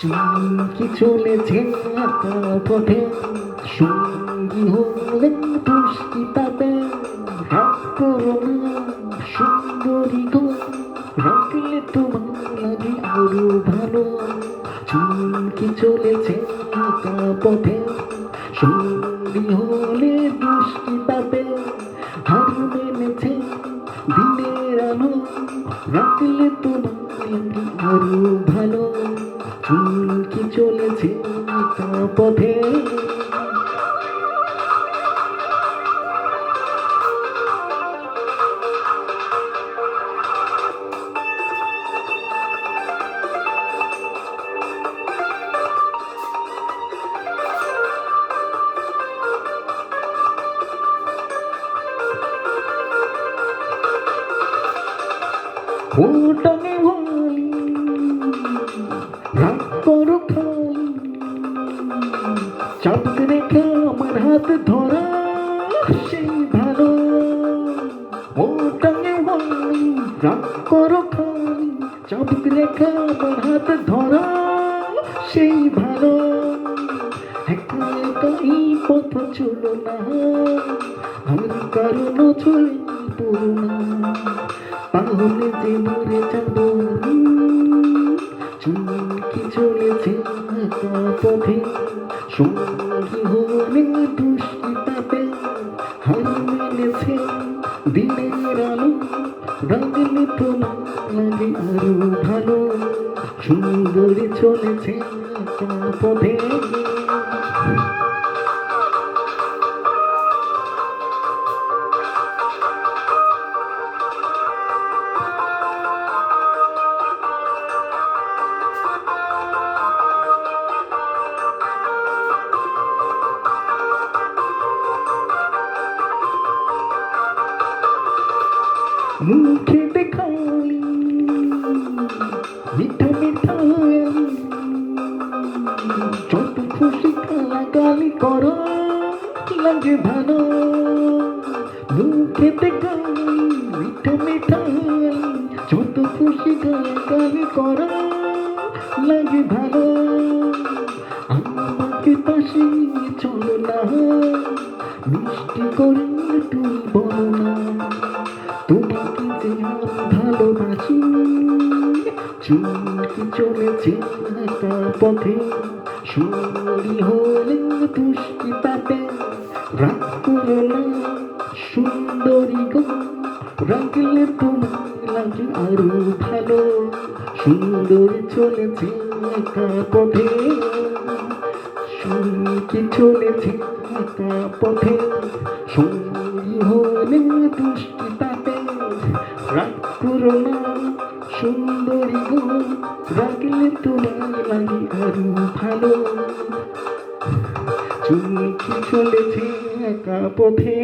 চুমকি চলেছে একা পথে, সঙ্গী হলে দুষ্টি পাবে। রাগ করো না সুন্দরী গো, রাখলে তোমার লাগে আরো ভালো। চুমকি চলেছে একা পথে, সঙ্গী হলে দুষ্টি পাবে। হার মেনেছে দিনের আলো, রাখলে তোমার লাগে আরো ভালো। চুমকি চলেছে একা পথে। ওটানে বলি রাগ করো খালি, চাঁদ রেখে আমার হাত ধরা সেই ভালো। ওটানে বলি রাগ করো খালি, চাঁদ রেখে আমার হাত ধরা সেই ভালো। একা একা এই পথ চলো না, আর কারণ চলে পড়ো না, তাহলে যে মরে যাব। চুমকি চলেছে একা পথে, সঙ্গী হলে দুষ্টি পাবে। হার মেনেছে দিনের আলো, রাগলে তোমার লাগে আরো ভালো। সুন্দরী চলেছে একা পথে। মুখে দেখালি মিঠা মিঠা, যত খুশি গালাগালি করো লাগে ভালো। মুখে দেখালি মিঠা মিঠা, যত খুশি গালাগালি করো লাগে ভালো। আমাকে পাশে নিয়ে চলো না, মিষ্টি করে তুই বলো না, তোমাকে যে আমি ভালোবাসি। চুমকি চলেছে একা পথে, সঙ্গী হলে দুষ্টি পাবে। রাগ করো না সুন্দরী গো, রাখলে তোমার লাগে আরো ভালো। সুন্দরী চলেছে একা পথে, চুমকি চলেছে একা পথে, সঙ্গী হলে দুষ্টি পাবে। রাগ করো না সুন্দরী গো, রাখলে তোমার লাগে আরো ভালো। চুমকি চলেছে একা পথে।